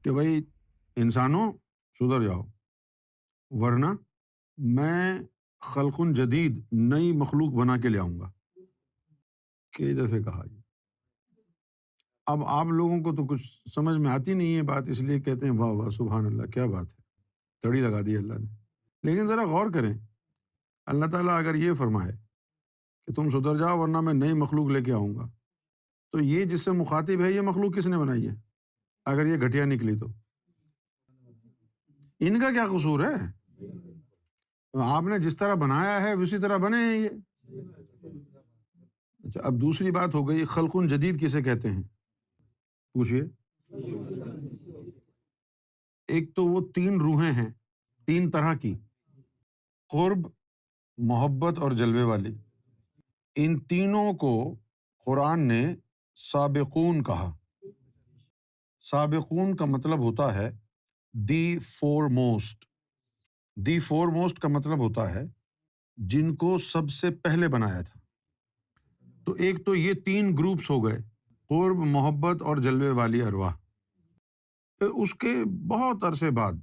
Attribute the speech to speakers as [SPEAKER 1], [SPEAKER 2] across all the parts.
[SPEAKER 1] کہ بھائی انسانوں سدھر جاؤ، ورنہ میں خلق جدید نئی مخلوق بنا کے لے آؤں گا۔ کئی دفعہ کہا جی۔ اب آپ لوگوں کو تو کچھ سمجھ میں آتی نہیں ہے بات، اس لیے کہتے ہیں واہ واہ سبحان اللہ، کیا بات ہے، تڑی لگا دی اللہ نے۔ لیکن ذرا غور کریں، اللہ تعالیٰ اگر یہ فرمائے کہ تم سدھر جاؤ ورنہ میں نئی مخلوق لے کے آؤں گا، تو یہ جس سے مخاطب ہے، یہ مخلوق کس نے بنائی ہے؟ اگر یہ گھٹیا نکلی تو ان کا کیا قصور ہے؟ آپ نے جس طرح بنایا ہے اسی طرح بنے ہیں یہ۔ اچھا، اب دوسری بات ہو گئی، خلق جدید کسے کہتے ہیں؟ پوچھئے۔ ایک تو وہ تین روحیں ہیں، تین طرح کی، قرب، محبت اور جلوے والی۔ ان تینوں کو قرآن نے سابقون کہا۔ سابقون کا مطلب ہوتا ہے the four most. The four most کا مطلب ہوتا ہے جن کو سب سے پہلے بنایا تھا۔ تو ایک تو یہ تین گروپس ہو گئے، قرب، محبت اور جلوے والی ارواح۔ پھر اس کے بہت عرصے بعد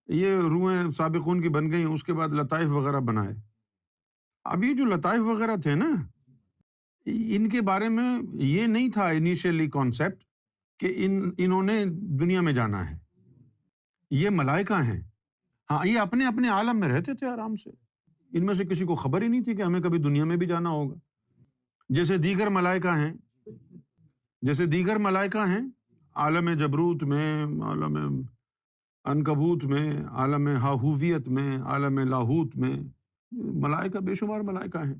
[SPEAKER 1] یہ روحیں سابقون کی بن گئیں، اس کے بعد لطائف وغیرہ بنائے۔ اب یہ جو لطائف وغیرہ تھے نا، ان کے بارے میں یہ نہیں تھا انیشیلی کانسیپٹ کہ انہوں نے دنیا میں جانا ہے، یہ ملائکہ ہیں۔ ہاں، یہ اپنے اپنے عالم میں رہتے تھے آرام سے، ان میں سے کسی کو خبر ہی نہیں تھی کہ ہمیں کبھی دنیا میں بھی جانا ہوگا۔ جیسے دیگر ملائکہ ہیں عالم جبروت میں، عالم عنکبوت میں، عالم ہاہویت میں، عالم لاہوت میں، ملائکہ بے شمار ملائکہ ہیں۔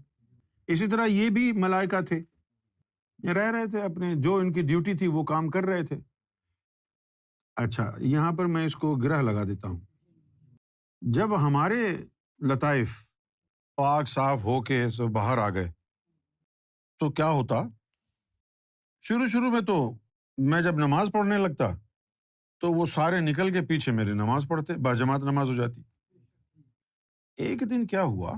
[SPEAKER 1] اسی طرح یہ بھی ملائکہ تھے، یہ رہ رہے تھے اپنے، جو ان کی ڈیوٹی تھی وہ کام کر رہے تھے۔ اچھا، یہاں پر میں اس کو گرہ لگا دیتا ہوں۔ جب ہمارے لطائف پاک صاف ہو کے سب باہر آ گئے تو کیا ہوتا؟ شروع میں تو میں جب نماز پڑھنے لگتا تو وہ سارے نکل کے پیچھے میری نماز پڑھتے، باجماعت نماز ہو جاتی۔ ایک دن کیا ہوا،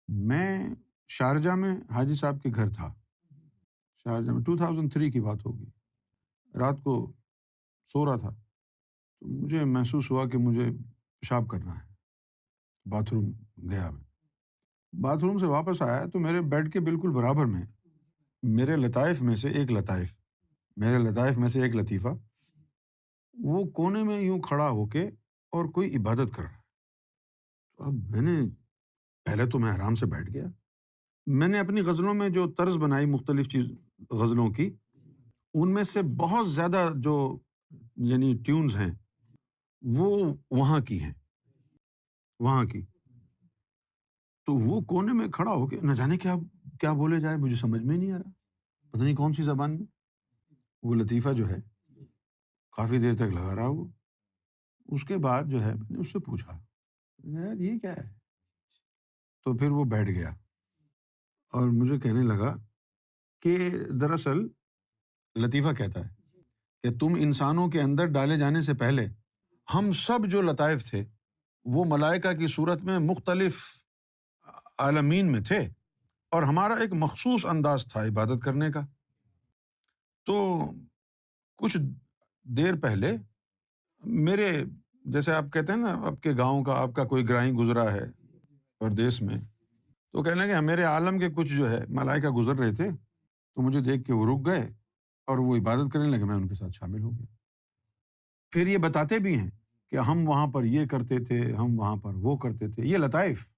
[SPEAKER 1] میں شارجہ میں حاجی صاحب کے گھر تھا، شارجہ میں 2003 کی بات ہوگی، رات کو سو رہا تھا تو مجھے محسوس ہوا کہ مجھے پیشاب کرنا ہے۔ باتھ روم گیا، میں باتھ روم سے واپس آیا تو میرے بیڈ کے بالکل برابر میں میرے لطائف میں سے ایک لطیفہ وہ کونے میں یوں کھڑا ہو کے اور کوئی عبادت کر رہا ہے۔ اب پہلے تو میں آرام سے بیٹھ گیا، میں نے اپنی غزلوں میں جو طرز بنائی مختلف غزلوں کی، ان میں سے بہت زیادہ جو یعنی ٹیونز ہیں وہ وہاں کی ہیں، وہاں کی۔ تو وہ کونے میں کھڑا ہو کے نہ جانے کیا بولے جائے، مجھے سمجھ میں نہیں آ رہا، پتہ نہیں کون سی زبان میں۔ وہ لطیفہ جو ہے کافی دیر تک لگا رہا وہ۔ اس کے بعد جو ہے میں نے اس سے پوچھا، یار یہ کیا ہے؟ تو پھر وہ بیٹھ گیا اور مجھے کہنے لگا کہ دراصل لطیفہ کہتا ہے کہ تم انسانوں کے اندر ڈالے جانے سے پہلے ہم سب جو لطائف تھے وہ ملائکہ کی صورت میں مختلف عالمین میں تھے، اور ہمارا ایک مخصوص انداز تھا عبادت کرنے کا۔ تو کچھ دیر پہلے میرے، جیسے آپ کہتے ہیں نا آپ کے گاؤں کا، آپ کا کوئی گراہیں گزرا ہے پردیس میں، تو کہنے لگے میرے عالم کے کچھ جو ہے ملائکہ گزر رہے تھے تو مجھے دیکھ کے وہ رک گئے اور وہ عبادت کرنے لگے، میں ان کے ساتھ شامل ہو گیا۔ پھر یہ بتاتے بھی ہیں کہ ہم وہاں پر یہ کرتے تھے، ہم وہاں پر وہ کرتے تھے، یہ لطائف،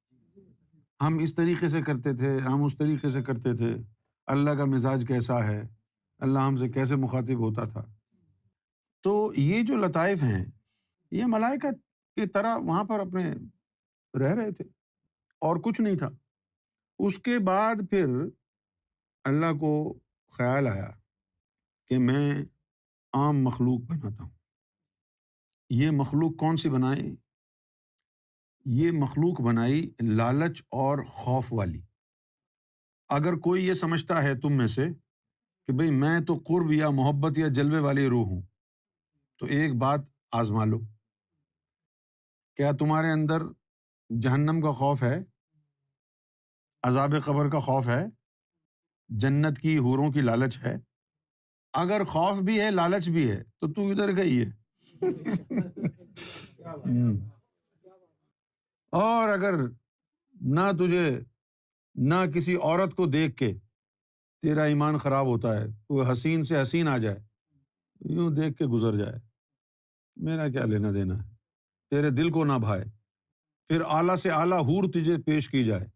[SPEAKER 1] ہم اس طریقے سے کرتے تھے، ہم اس طریقے سے کرتے تھے، اللہ کا مزاج کیسا ہے، اللہ ہم سے کیسے مخاطب ہوتا تھا۔ تو یہ جو لطائف ہیں یہ ملائکہ کی طرح وہاں پر اپنے رہ رہے تھے اور کچھ نہیں تھا۔ اس کے بعد پھر اللہ کو خیال آیا کہ میں عام مخلوق بناتا ہوں۔ یہ مخلوق کون سی بنائی؟ یہ مخلوق بنائی لالچ اور خوف والی۔ اگر کوئی یہ سمجھتا ہے تم میں سے کہ بھئی میں تو قرب یا محبت یا جلوے والی روح ہوں، تو ایک بات آزما لو، کیا تمہارے اندر جہنم کا خوف ہے؟ عذاب قبر کا خوف ہے، جنت کی حوروں کی لالچ ہے۔ اگر خوف بھی ہے لالچ بھی ہے تو ادھر گئی ہے۔ ہم۔ اور اگر نہ تجھے نہ کسی عورت کو دیکھ کے تیرا ایمان خراب ہوتا ہے، کوئی حسین سے حسین آ جائے، یوں دیکھ کے گزر جائے، میرا کیا لینا دینا ہے، تیرے دل کو نہ بھائے، پھر اعلیٰ سے اعلیٰ حور تجھے پیش کی جائے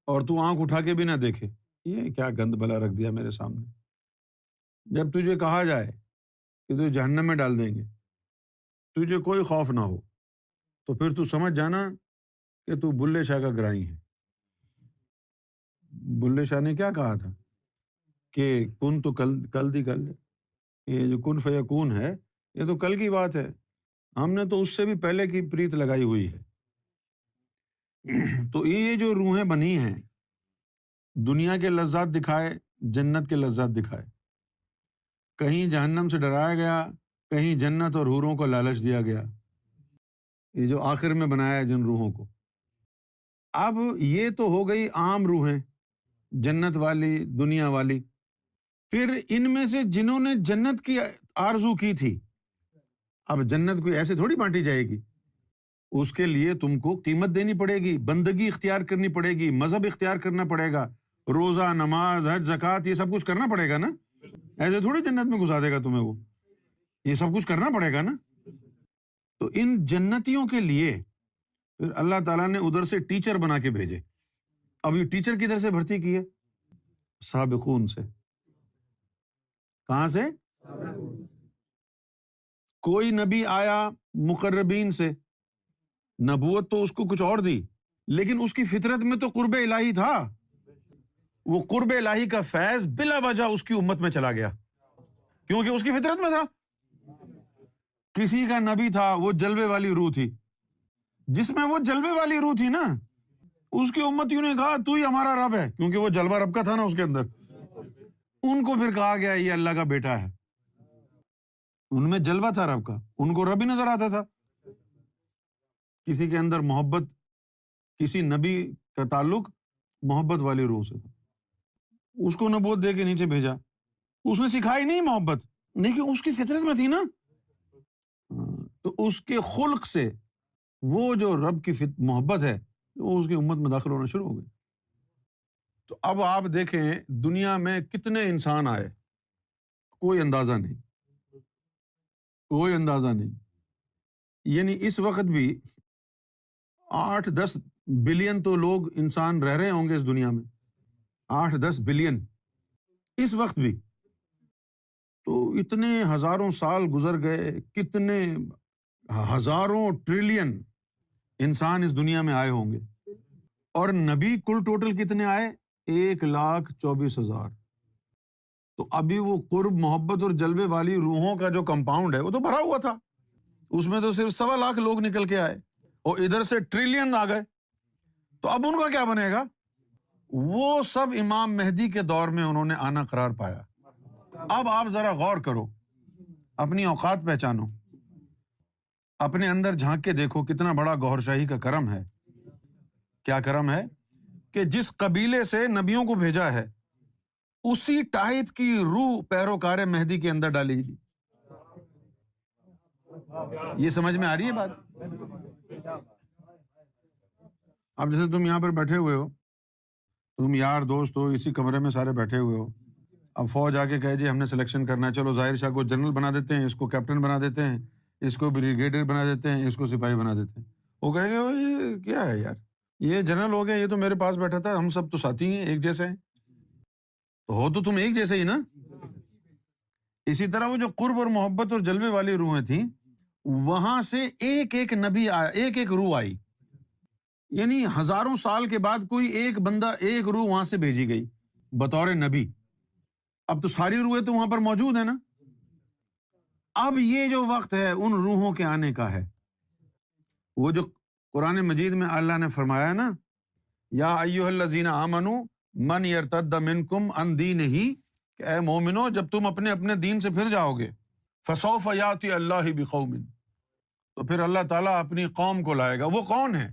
[SPEAKER 1] اور تو آنکھ اٹھا کے بھی نہ دیکھے، یہ کیا گند بلا رکھ دیا میرے سامنے۔ جب تجھے کہا جائے کہ تجھے جہنم میں ڈال دیں گے، تجھے کوئی خوف نہ ہو، تو پھر تو سمجھ جانا کہ تو بلے شاہ کا گرائی ہے۔ بلے شاہ نے کیا کہا تھا کہ کن تو کل دی کل، یہ جو کن فیکون ہے یہ تو کل کی بات ہے، ہم نے تو اس سے بھی پہلے کی پریت لگائی ہوئی ہے۔ تو یہ جو روحیں بنی ہیں، دنیا کے لذات دکھائے، جنت کے لذات دکھائے، کہیں جہنم سے ڈرایا گیا، کہیں جنت اور حوروں کو لالچ دیا گیا، یہ جو آخر میں بنایا ہے جن روحوں کو۔ اب یہ تو ہو گئی عام روحیں، جنت والی، دنیا والی۔ پھر ان میں سے جنہوں نے جنت کی آرزو کی تھی، اب جنت کوئی ایسے تھوڑی بانٹی جائے گی، اس کے لیے تم کو قیمت دینی پڑے گی، بندگی اختیار کرنی پڑے گی، مذہب اختیار کرنا پڑے گا، روزہ، نماز، حج، زکوٰۃ، یہ سب کچھ کرنا پڑے گا نا، ایسے تھوڑی جنت میں گھسا دے گا تمہیں وہ، یہ سب کچھ کرنا پڑے گا نا۔ تو ان جنتیوں کے لیے پھر اللہ تعالیٰ نے ادھر سے ٹیچر بنا کے بھیجے۔ اب یہ ٹیچر کدھر سے بھرتی کی ہے؟ سابقون سے۔ کہاں سے؟ کوئی نبی آیا مقربین سے، نبوت تو اس کو کچھ اور دی، لیکن اس کی فطرت میں تو قرب الہی تھا، وہ قرب الہی کا فیض بلا وجہ اس کی امت میں چلا گیا، کیونکہ اس کی فطرت میں تھا۔ کسی کا نبی تھا، وہ جلوے والی روح تھی، جس میں وہ جلوے والی روح تھی نا، اس کی امتیوں نے کہا تو ہی ہمارا رب ہے، کیونکہ وہ جلوہ رب کا تھا نا اس کے اندر۔ ان کو پھر کہا گیا یہ اللہ کا بیٹا ہے، ان میں جلوہ تھا رب کا، ان کو رب ہی نظر آتا تھا۔ کسی کے اندر محبت، کسی نبی کا تعلق محبت والی روح سے تھا، اس کو نبوت دے کے نیچے بھیجا، اس نے سکھائی نہیں محبت، لیکن اس کی فطرت میں تھی نا، تو اس کے خلق سے وہ جو رب کی محبت ہے وہ اس کی امت میں داخل ہونا شروع ہو گئی۔ تو اب آپ دیکھیں دنیا میں کتنے انسان آئے، کوئی اندازہ نہیں، کوئی اندازہ نہیں، یعنی اس وقت بھی 8-10 بلین تو لوگ انسان رہ رہے ہوں گے اس دنیا میں، 8-10 بلین اس وقت بھی، تو اتنے ہزاروں سال گزر گئے، کتنے ہزاروں ٹریلین انسان اس دنیا میں آئے ہوں گے، اور نبی کل ٹوٹل کتنے آئے؟ 1,24,000۔ تو ابھی وہ قرب، محبت اور جلوے والی روحوں کا جو کمپاؤنڈ ہے وہ تو بھرا ہوا تھا، اس میں تو صرف 1.25 لوگ نکل کے آئے، اور ادھر سے ٹریلین آ گئے، تو اب ان کا کیا بنے گا؟ وہ سب امام مہدی کے دور میں انہوں نے آنا قرار پایا۔ اب آپ ذرا غور کرو، اپنی اوقات پہچانو، اپنے اندر جھانک کے دیکھو کتنا بڑا گوھر شاہی کا کرم ہے۔ کیا کرم ہے کہ جس قبیلے سے نبیوں کو بھیجا ہے اسی ٹائپ کی روح پیروکار مہدی کے اندر ڈالی گئی۔ یہ سمجھ میں آ رہی ہے بات؟ اب جیسے تم یہاں پر بیٹھے ہوئے ہو، تم یار دوست ہو، اسی کمرے میں سارے بیٹھے ہوئے ہو، اب فوج آ کے کہے جی ہم نے سلیکشن کرنا ہے، چلو ظاہر شاہ کو جنرل بنا دیتے ہیں، اس کو کیپٹن بنا دیتے ہیں، اس کو بریگیڈیئر بنا دیتے ہیں، اس کو سپاہی بنا دیتے ہیں۔ وہ کہیں گے یہ کیا ہے یار، یہ جنرل ہو گیا، یہ تو میرے پاس بیٹھا تھا، ہم سب تو ساتھی ہیں، ایک جیسے ہیں، تو ہو تو تم ایک جیسے ہی نا۔ اسی طرح وہ جو قرب اور محبت اور جلوے والی روحیں تھیں، وہاں سے ایک ایک نبی آیا، ایک ایک روح آئی، یعنی ہزاروں سال کے بعد کوئی ایک بندہ، ایک روح وہاں سے بھیجی گئی بطور نبی۔ اب تو ساری روحیں تو وہاں پر موجود ہیں نا۔ اب یہ جو وقت ہے ان روحوں کے آنے کا ہے، وہ جو قرآن مجید میں اللہ نے فرمایا نا، یا ایھا الذین آمنوا من یرتد منکم عن دینہ، کہ اے مومنو جب تم اپنے اپنے دین سے پھر جاؤ گے، فسوف یاتی اللہ بقوم، تو پھر اللہ تعالیٰ اپنی قوم کو لائے گا۔ وہ کون ہے؟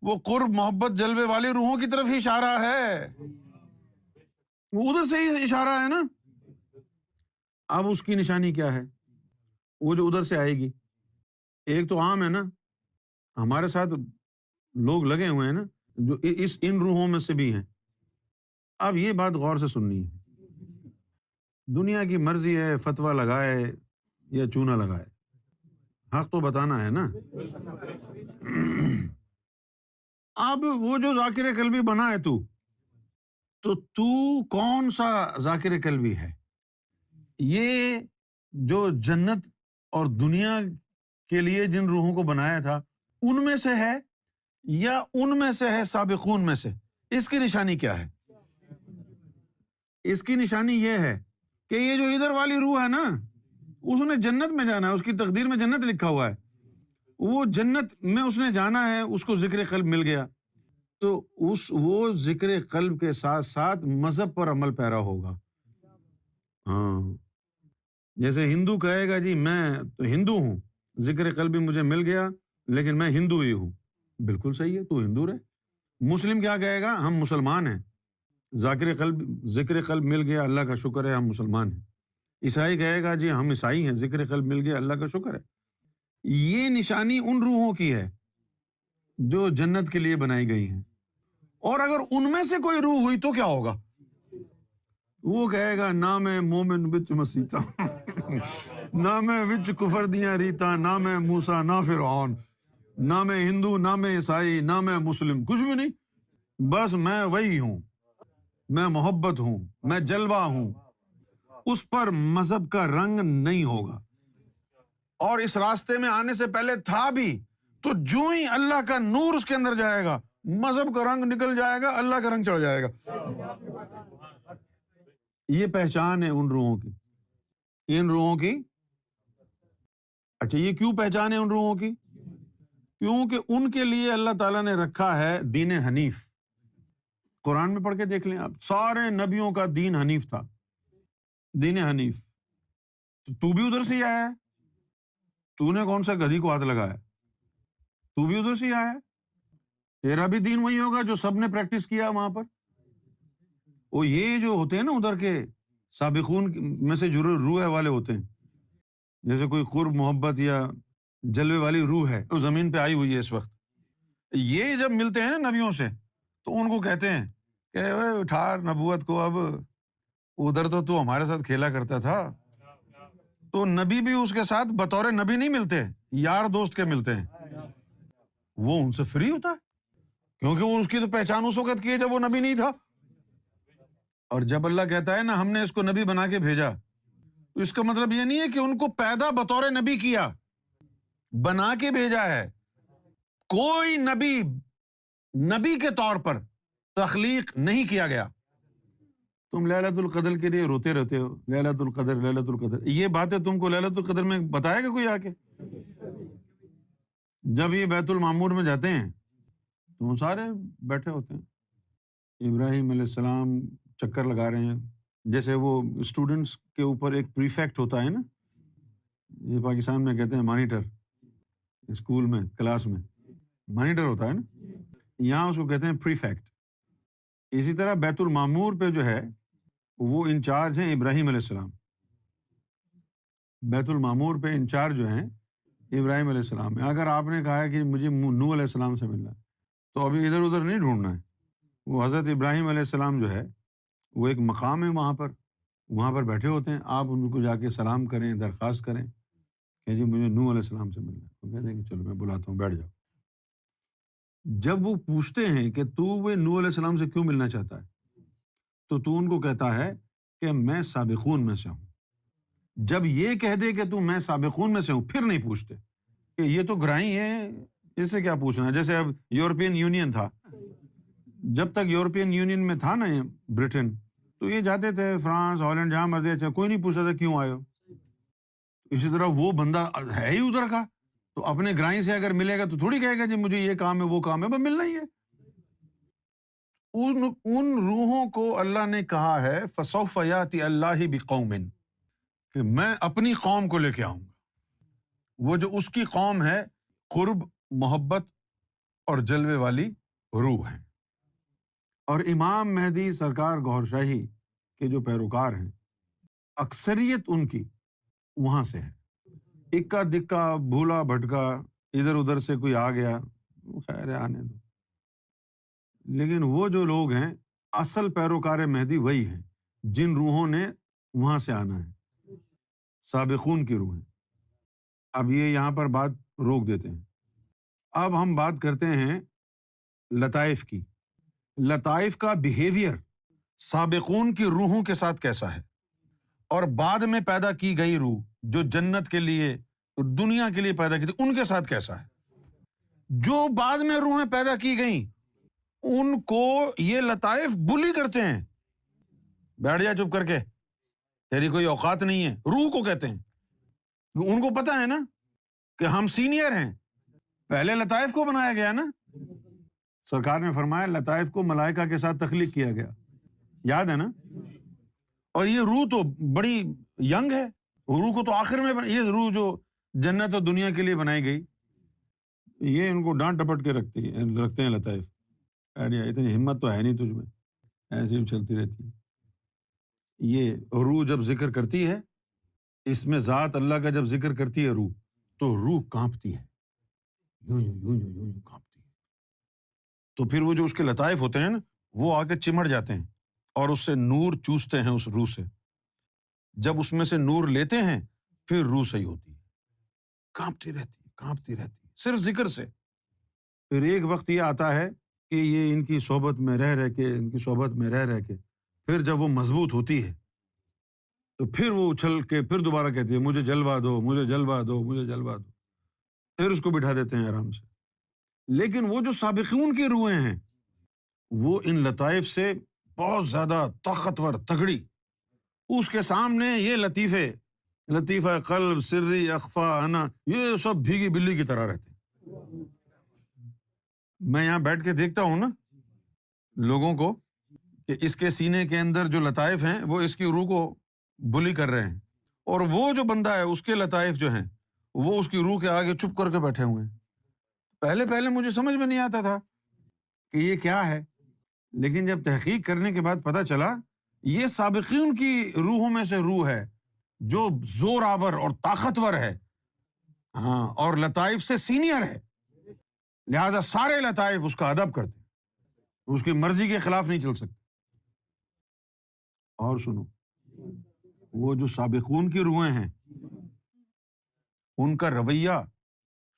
[SPEAKER 1] وہ قرب محبت جلوے والی روحوں کی طرف ہی اشارہ ہے، وہ ادھر سے ہی اشارہ ہے نا۔ اب اس کی نشانی کیا ہے؟ وہ جو ادھر سے آئے گی، ایک تو عام ہے نا، ہمارے ساتھ لوگ لگے ہوئے ہیں نا جو ان روحوں میں سے بھی ہیں۔ اب یہ بات غور سے سننی ہے، دنیا کی مرضی ہے فتویٰ لگائے یا چونا لگائے، حق تو بتانا ہے نا۔ اب وہ جو ذاکر قلبی بنا ہے تو کون سا ذاکر قلبی ہے؟ یہ جو جنت اور دنیا کے لیے جن روحوں کو بنایا تھا ان میں سے ہے یا ان میں سے ہے سابقون میں سے؟ اس کی نشانی کیا ہے؟ اس کی نشانی یہ ہے کہ یہ جو ادھر والی روح ہے نا، اس نے جنت میں جانا ہے، اس کی تقدیر میں جنت لکھا ہوا ہے، وہ جنت میں اس نے جانا ہے، اس کو ذکر قلب مل گیا تو وہ ذکر قلب کے ساتھ ساتھ مذہب پر عمل پیرا ہوگا۔ ہاں، جیسے ہندو کہے گا جی میں تو ہندو ہوں، ذکر قلب بھی مجھے مل گیا لیکن میں ہندو ہی ہوں، بالکل صحیح ہے، تو ہندو رہے۔ مسلم کیا کہے گا؟ ہم مسلمان ہیں، ذکر قلب مل گیا، اللہ کا شکر ہے ہم مسلمان ہیں۔ عیسائی کہے گا جی ہم عیسائی ہیں، ذکر قلب مل گیا، اللہ کا شکر ہے۔ یہ نشانی ان روحوں کی ہے جو جنت کے لیے بنائی گئی ہیں، اور اگر ان میں سے کوئی روح ہوئی تو کیا ہوگا؟ وہ کہے گا نہ میں مومن وچ مسیحا نہ میں وچ کفر دیاں ریتاں، نہ میں موسیٰ نہ فرعون، نہ میں ہندو نہ میں عیسائی نہ میں مسلم، کچھ بھی نہیں، بس میں وہی ہوں، میں محبت ہوں، میں جلوہ ہوں۔ اس پر مذہب کا رنگ نہیں ہوگا، اور اس راستے میں آنے سے پہلے تھا بھی، تو جو ہی اللہ کا نور اس کے اندر جائے گا مذہب کا رنگ نکل جائے گا، اللہ کا رنگ چڑھ جائے گا۔ یہ پہچان ہے ان روحوں کی، ان روحوں کی۔ اچھا، یہ کیوں پہچان ہے ان روحوں کی؟ کیونکہ ان کے لیے اللہ تعالیٰ نے رکھا ہے دین حنیف۔ قرآن میں پڑھ کے دیکھ لیں آپ، سارے نبیوں کا دین حنیف تھا، دین حنیف۔ تو بھی ادھر سے ہی آیا ہے، تو نے کون سا گدھی کو ہاتھ لگایا؟ تو بھی ادھر سے ہی آیا ہے، تیرا بھی دین وہی ہوگا جو سب نے پریکٹس کیا وہاں پر۔ وہ یہ جو ہوتے ہیں نا ادھر کے سابقون میں سے جو روح والے ہوتے ہیں، جیسے کوئی قرب محبت یا جلوے والی روح ہے، وہ زمین پہ آئی ہوئی ہے اس وقت، یہ جب ملتے ہیں نا نبیوں سے تو ان کو کہتے ہیں کہ اٹھار نبوت کو، اب ادھر تو ہمارے ساتھ کھیلا کرتا تھا۔ تو نبی بھی اس کے ساتھ بطور نبی نہیں ملتے، یار دوست کے ملتے ہیں، وہ ان سے فری ہوتا ہے، کیونکہ وہ اس کی تو پہچان اس وقت کی ہے جب وہ نبی نہیں تھا۔ اور جب اللہ کہتا ہے نا ہم نے اس کو نبی بنا کے بھیجا، تو اس کا مطلب یہ نہیں ہے کہ ان کو پیدا بطور نبی کیا، بنا کے بھیجا ہے۔ کوئی نبی کے طور پر تخلیق نہیں کیا گیا۔ تم لیلۃ القدر کے لیے روتے رہتے ہو، لیلۃ القدر لیلۃ القدر، یہ باتیں تم کو لیلۃ القدر میں بتائے گا کوئی آ کے؟ جب یہ بیت المعمور میں جاتے ہیں تو وہ سارے بیٹھے ہوتے ہیں، ابراہیم علیہ السلام چکر لگا رہے ہیں، جیسے وہ اسٹوڈنٹس کے اوپر ایک پریفیکٹ ہوتا ہے نا، یہ پاکستان میں کہتے ہیں مانیٹر، اسکول میں کلاس میں مانیٹر ہوتا ہے نا، یہاں اس کو کہتے ہیں پریفیکٹ۔ اسی طرح بیت المعمور پہ جو ہے وہ انچارج ہیں ابراہیم علیہ السلام، بیت المعمور پہ انچارج جو ہیں ابراہیم علیہ السلام ہیں۔ اگر آپ نے کہا ہے کہ مجھے نوح علیہ السلام سے ملنا ہے تو ابھی ادھر ادھر نہیں ڈھونڈنا ہے، وہ حضرت ابراہیم علیہ السلام جو ہے وہ ایک مقام ہے وہاں پر بیٹھے ہوتے ہیں، آپ ان کو جا کے سلام کریں، درخواست کریں کہ جی مجھے نوح علیہ السلام سے ملنا ہے، وہ کہتے ہیں کہ چلو میں بلاتا ہوں، بیٹھ جاؤ۔ جب وہ پوچھتے ہیں کہ تو وہ نوح علیہ السلام سے کیوں ملنا چاہتا ہے تو ان کو کہتا ہے کہ میں سابقون میں سے ہوں۔ جب یہ کہہ دے کہ تو میں سابقون میں سے ہوں، پھر نہیں پوچھتے کہ یہ تو گرائی ہے، اس سے کیا پوچھنا ہے۔ جیسے اب یورپین یونین تھا، جب تک یورپین یونین میں تھا نا برٹن، تو یہ جاتے تھے فرانس، ہالینڈ، جہاں مرضی، اچھا کوئی نہیں پوچھتا تھا کیوں آئے ہو۔ اسی طرح وہ بندہ ہے ہی ادھر کا، تو اپنے گرائی سے اگر ملے گا تو تھوڑی کہے گا جی مجھے یہ کام ہے وہ کام ہے، بس ملنا ہی ہے۔ ان روحوں کو اللہ نے کہا ہے فَسَوْفَ يَأْتِي اللَّهُ بِقَوْمٍ، کہ میں اپنی قوم کو لے کے آؤں گا، وہ جو اس کی قوم ہے، قرب محبت اور جلوے والی روح ہیں۔ اور امام مہدی سرکار گوھر شاہی کے جو پیروکار ہیں، اکثریت ان کی وہاں سے ہے۔ اکا دکا بھولا بھٹکا ادھر ادھر سے کوئی آ گیا، خیر ہے، آنے دو۔ لیکن وہ جو لوگ ہیں اصل پیروکار مہدی وہی ہیں جن روحوں نے وہاں سے آنا ہے، سابقون کی روحیں۔ اب یہ یہاں پر بات روک دیتے ہیں۔ اب ہم بات کرتے ہیں لطائف کی۔ لطائف کا بیہیویئر سابقون کی روحوں کے ساتھ کیسا ہے، اور بعد میں پیدا کی گئی روح جو جنت کے لیے دنیا کے لیے پیدا کی تھی ان کے ساتھ کیسا ہے۔ جو بعد میں روحیں پیدا کی گئیں ان کو یہ لطائف بلی کرتے ہیں، بیٹھ جا چپ کر کے، تیری کوئی اوقات نہیں ہے، روح کو کہتے ہیں۔ ان کو پتہ ہے نا کہ ہم سینئر ہیں، پہلے لطائف کو بنایا گیا نا۔ سرکار نے فرمایا لطائف کو ملائکہ کے ساتھ تخلیق کیا گیا، یاد ہے نا۔ اور یہ روح تو بڑی ینگ ہے، روح کو تو آخر میں یہ روح جو جنت اور دنیا کے لیے بنائی گئی، یہ ان کو ڈانٹ ڈپٹ کے رکھتے ہیں لطائف۔ اتنی ہمت تو ہے نہیں تجھ میں، ایسے ہی چلتی رہتی ہے۔ یہ روح جب ذکر کرتی ہے، اس میں ذات اللہ کا جب ذکر کرتی ہے روح، تو روح کانپتی ہے، یوں یوں یوں یوں یوں کانپتی ہے۔ تو پھر وہ جو اس کے لطائف ہوتے ہیں نا، وہ آ کے چمڑ جاتے ہیں اور اس سے نور چوستے ہیں اس روح سے۔ جب اس میں سے نور لیتے ہیں پھر روح صحیح ہوتی ہے، کانپتی رہتی ہے صرف ذکر سے۔ پھر ایک وقت یہ آتا ہے کہ یہ ان کی صحبت میں رہ کے پھر جب وہ مضبوط ہوتی ہے تو پھر وہ اچھل کے پھر دوبارہ کہتی ہے مجھے جلوہ دو، مجھے جلوہ دو، مجھے جلوہ دو۔ پھر اس کو بٹھا دیتے ہیں آرام سے۔ لیکن وہ جو سابقون کی روحیں ہیں وہ ان لطائف سے بہت زیادہ طاقتور، تگڑی، اس کے سامنے یہ لطیفہ قلب، سری، اخفا، انا، یہ سب بھیگی بلی کی طرح رہتے ہیں۔ میں یہاں بیٹھ کے دیکھتا ہوں نا لوگوں کو کہ اس کے سینے کے اندر جو لطائف ہیں وہ اس کی روح کو بلی کر رہے ہیں، اور وہ جو بندہ ہے اس کے لطائف جو ہیں وہ اس کی روح کے آگے چپ کر کے بیٹھے ہوئے ہیں۔ پہلے مجھے سمجھ میں نہیں آتا تھا کہ یہ کیا ہے، لیکن جب تحقیق کرنے کے بعد پتہ چلا یہ سابقین کی روحوں میں سے روح ہے جو زور آور اور طاقتور ہے، ہاں، اور لطائف سے سینئر ہے، لہٰذا سارے لطائف اس کا ادب کرتے ہیں، اس کی مرضی کے خلاف نہیں چل سکتے۔ اور سنو، وہ جو سابقون کی روحیں ہیں ان کا رویہ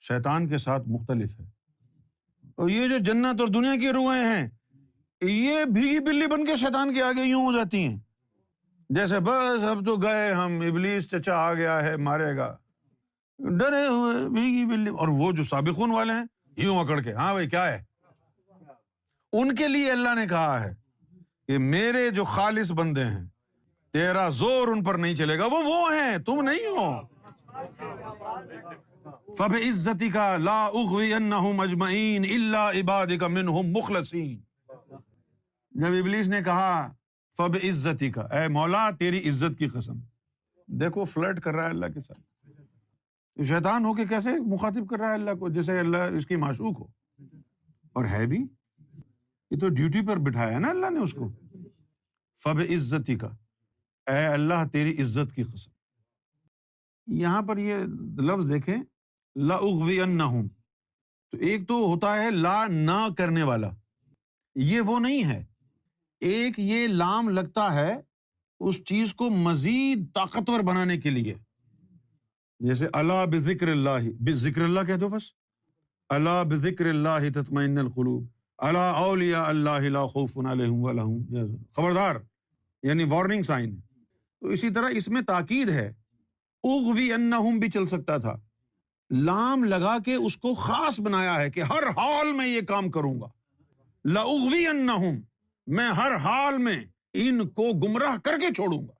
[SPEAKER 1] شیطان کے ساتھ مختلف ہے، اور یہ جو جنت اور دنیا کی روحیں ہیں یہ بھیگی بلی بن کے شیطان کے آگے یوں ہو جاتی ہیں جیسے بس اب تو گئے ہم، ابلیس چچا آ گیا ہے مارے گا، ڈرے ہوئے بھیگی بلی۔ اور وہ جو سابقون والے ہیں یوں اکڑ کے، ہاں بھائی کیا ہے، ان کے لیے اللہ نے کہا ہے کہ میرے جو خالص بندے ہیں تیرا زور ان پر نہیں چلے گا، وہ ہیں، تم نہیں ہو۔ فَبِعِزَّتِكَ لَا أُغْوِيَنَّهُمْ أَجْمَعِينَ إِلَّا عِبَادِكَ مِنْهُمْ مُخْلَصِينَ۔ جب ابلیس نے کہا فَبِعِزَّتِكَ، اے مولا تیری عزت کی قسم، دیکھو فلرٹ کر رہا ہے اللہ کے ساتھ، شیطان ہو کے کیسے مخاطب کر رہا ہے اللہ کو جیسے اللہ اس کی معشوق ہو، اور ہے بھی، یہ تو ڈیوٹی پر بٹھایا نا اللہ نے اس کو۔ فَبِعِزَّتِكَ، اے اللہ تیری عزت کی قسم۔ یہاں پر یہ لفظ دیکھیں لَأُغْوِيَنَّهُمْ، تو ایک تو ہوتا ہے لا نہ کرنے والا، یہ وہ نہیں ہے، ایک یہ لام لگتا ہے اس چیز کو مزید طاقتور بنانے کے لیے، جیسے الا بذکر اللہ، بذکر اللہ کہہ دو بس، الا بذکر اللہ تطمئن القلوب، الا اولیاء اللہ لا خوف علیہم ولا هم یحزنون، خبردار، یعنی وارننگ سائن۔ تو اسی طرح اس میں تاکید ہے، اغوی انہم بھی چل سکتا تھا، لام لگا کے اس کو خاص بنایا ہے کہ ہر حال میں یہ کام کروں گا، لاغوی انہم، میں ہر حال میں ان کو گمراہ کر کے چھوڑوں گا۔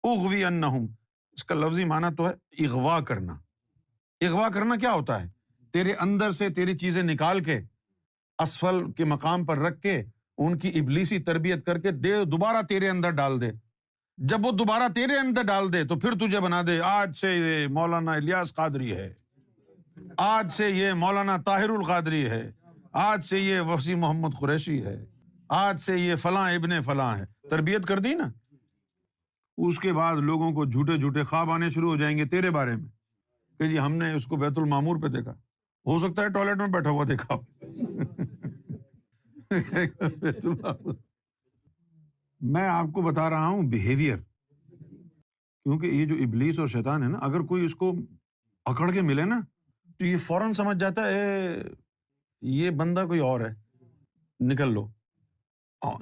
[SPEAKER 1] اغوی انہم، اس کا لفظی معنی تو ہے اغوا کرنا۔ اغوا کرنا کیا ہوتا ہے؟ تیرے اندر سے تیری چیزیں نکال کے اسفل کے مقام پر رکھ کے ان کی ابلیسی تربیت کر کے دوبارہ تیرے اندر ڈال دے۔ جب وہ دوبارہ تیرے اندر ڈال دے تو پھر تجھے بنا دے آج سے یہ مولانا الیاس قادری ہے، آج سے یہ مولانا طاہر القادری ہے، آج سے یہ وسیم محمد قریشی ہے، آج سے یہ فلاں ابن فلاں ہے، تربیت کر دی نا، اس کے بعد لوگوں کو جھوٹے جھوٹے خواب آنے شروع ہو جائیں گے تیرے بارے میں کہ جی ہم نے اس کو بیت المعمور پہ دیکھا، ہو سکتا ہے ٹوائلٹ میں بیٹھا ہوا دیکھا ہو۔ بیت المعمور۔ میں آپ کو بتا رہا ہوں بیہیویئر، کیونکہ یہ جو ابلیس اور شیطان ہے نا، اگر کوئی اس کو اکڑ کے ملے نا تو یہ فوراً سمجھ جاتا ہے یہ بندہ کوئی اور ہے، نکل لو۔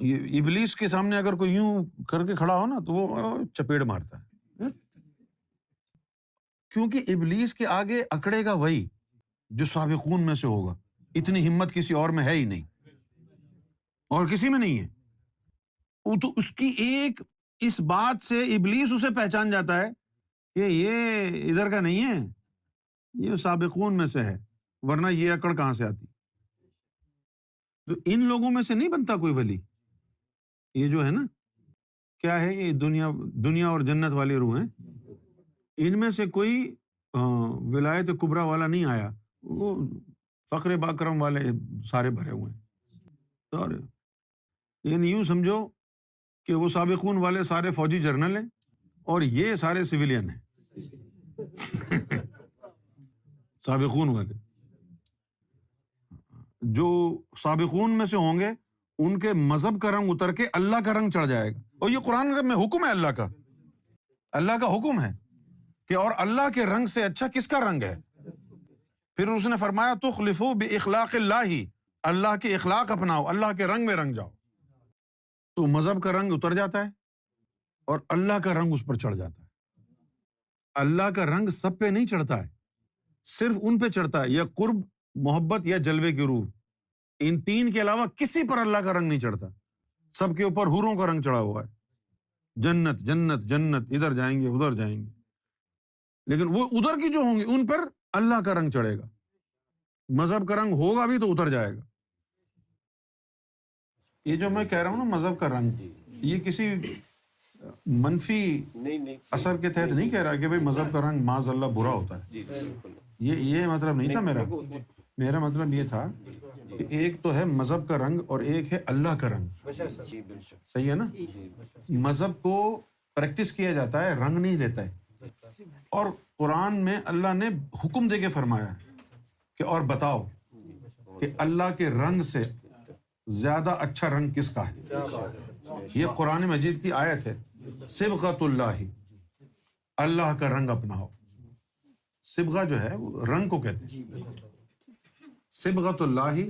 [SPEAKER 1] یہ ابلیس کے سامنے اگر کوئی یوں کر کے کھڑا ہو نا تو وہ چپیڑ مارتا ہے، کیونکہ ابلیس کے آگے اکڑے گا وہی جو سابقون میں سے ہوگا۔ اتنی ہمت کسی اور میں ہے ہی نہیں، اور کسی میں نہیں ہے۔ وہ تو اس کی ایک اس بات سے ابلیس اسے پہچان جاتا ہے کہ یہ ادھر کا نہیں ہے، یہ سابقون میں سے ہے، ورنہ یہ اکڑ کہاں سے آتی؟ تو ان لوگوں میں سے نہیں بنتا کوئی ولی۔ یہ جو ہے نا، کیا ہے یہ دنیا اور جنت والی روح ہیں، ان میں سے کوئی ولایت کبریٰ والا نہیں آیا، وہ فخر باکرم والے سارے بھرے ہوئے ہیں۔ اور یہ یوں سمجھو کہ وہ سابقون والے سارے فوجی جرنل ہیں اور یہ سارے سویلین ہیں۔ سابقون والے جو سابقون میں سے ہوں گے ان کے مذہب کا رنگ اتر کے اللہ کا رنگ چڑھ جائے گا، اور یہ قرآن میں حکم ہے، اللہ کا حکم ہے کہ اور اللہ کے رنگ سے اچھا کس کا رنگ ہے؟ پھر اس نے فرمایا تخلفوا باخلاق اللہ، اللہ کے اخلاق اپناؤ، اللہ کے رنگ میں رنگ جاؤ، تو مذہب کا رنگ اتر جاتا ہے اور اللہ کا رنگ اس پر چڑھ جاتا ہے۔ اللہ کا رنگ سب پہ نہیں چڑھتا ہے، صرف ان پہ چڑھتا ہے یا قرب، محبت یا جلوے کی روح، ان تین کے علاوہ کسی پر اللہ کا رنگ نہیں چڑھتا۔ سب کے اوپر حوروں کا رنگ چڑھا ہوا ہے، جنت جنت جنت، ادھر جائیں گے ادھر جائیں گے، لیکن وہ ادھر کی جو ہوں گی ان پر اللہ کا رنگ چڑھے گا، مذہب کا رنگ ہوگا بھی تو اتر جائے گا۔ یہ جو میں کہہ رہا ہوں نا مذہب کا رنگ، یہ کسی منفی اثر کے تحت نہیں کہہ رہا کہ بھئی مذہب کا رنگ معاذ اللہ برا ہوتا ہے، یہ مطلب نہیں تھا میرا مطلب یہ تھا کہ ایک تو ہے مذہب کا رنگ اور ایک ہے اللہ کا رنگ، صحیح ہے نا؟ مذہب کو پریکٹس کیا جاتا ہے، رنگ نہیں لیتا ہے، اور قرآن میں اللہ نے حکم دے کے فرمایا کہ اور بتاؤ کہ اللہ کے رنگ سے زیادہ اچھا رنگ کس کا ہے۔ یہ قرآن مجید کی آیت ہے، صبغۃ اللہ، اللہ کا رنگ اپناؤ۔ صبغہ جو ہے وہ رنگ کو کہتے ہیں، صبغۃ اللہ،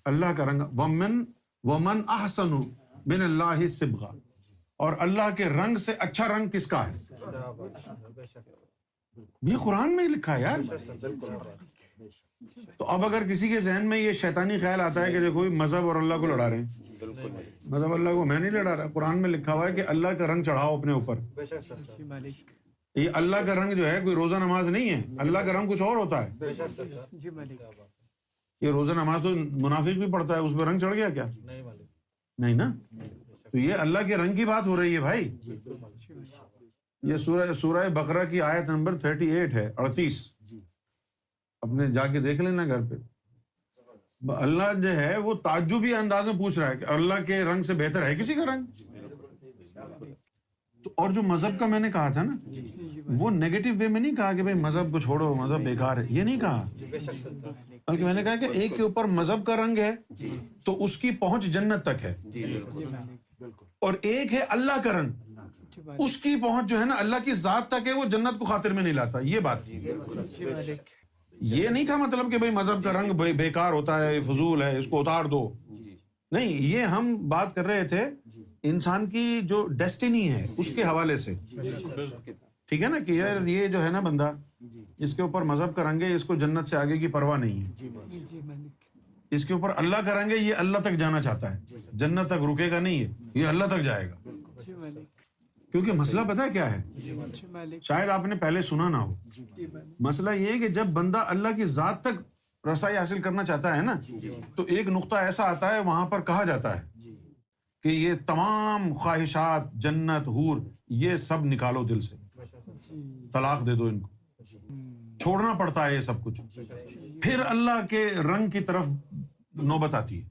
[SPEAKER 1] اللہ کا رنگ، ومن احسن من اللہ صبغہ، اور اللہ کے رنگ سے اچھا رنگ کس کا ہے؟ یہ قرآن میں لکھا ہے یار۔ تو اب اگر کسی کے ذہن میں یہ شیطانی خیال آتا ہے کہ دیکھو مذہب اور اللہ کو لڑا رہے ہیں، مذہب اللہ کو میں نہیں لڑا رہا، قرآن میں لکھا ہوا ہے کہ اللہ کا رنگ چڑھاؤ اپنے اوپر۔ یہ اللہ کا رنگ جو ہے کوئی روزہ نماز نہیں ہے، اللہ کا رنگ کچھ اور ہوتا ہے۔ یہ روزہ نماز تو منافق بھی پڑھتا ہے، اس پہ رنگ چڑھ گیا کیا؟ نہیں نا۔ تو یہ اللہ کے رنگ کی بات ہو رہی ہے بھائی۔ یہ سورہ بقرہ کی آیت نمبر 38 ہے، 38، اپنے جا کے دیکھ لینا گھر پہ۔ اللہ جو ہے وہ تعجبی انداز میں پوچھ رہا ہے کہ اللہ کے رنگ سے بہتر ہے کسی کا رنگ؟ تو اور جو مذہب کا میں نے کہا تھا نا، وہ نیگیٹو وے میں نہیں کہا کہ بھائی مذہب کو چھوڑو، مذہب بیکار ہے، یہ نہیں کہا، بلکہ میں نے کہا کہ ایک کے اوپر مذہب کا رنگ ہے تو اس کی پہنچ جنت تک ہے، اور ایک ہے اللہ کا رنگ، اس کی پہنچ جو ہے نا اللہ کی ذات تک ہے، وہ جنت کو خاطر میں نہیں لاتا۔ یہ بات تھی، یہ نہیں تھا مطلب کہ بھئی مذہب کا رنگ بیکار ہوتا ہے، فضول ہے، اس کو اتار دو، نہیں۔ یہ ہم بات کر رہے تھے انسان کی جو ڈیسٹینی ہے اس کے حوالے سے، ٹھیک ہے نا، کہ یار یہ جو ہے نا بندہ، اس کے اوپر مذہب کا رنگ ہے، اس کو جنت سے آگے کی پرواہ نہیں ہے، اس کے اوپر اللہ کا رنگ ہے، یہ اللہ تک جانا چاہتا ہے، جنت تک رکے گا نہیں ہے، یہ اللہ تک جائے گا۔ کیونکہ مسئلہ پتہ ہے کیا ہے؟ شاید آپ نے پہلے سنا نہ ہو، مسئلہ یہ ہے کہ جب بندہ اللہ کی ذات تک رسائی حاصل کرنا چاہتا ہے نا، تو ایک نقطہ ایسا آتا ہے وہاں پر کہا جاتا ہے کہ یہ تمام خواہشات، جنت، حور، یہ سب نکالو دل سے، طلاق دے دو ان کو، چھوڑنا پڑتا ہے یہ سب کچھ، پھر اللہ کے رنگ کی طرف نوبت آتی ہے۔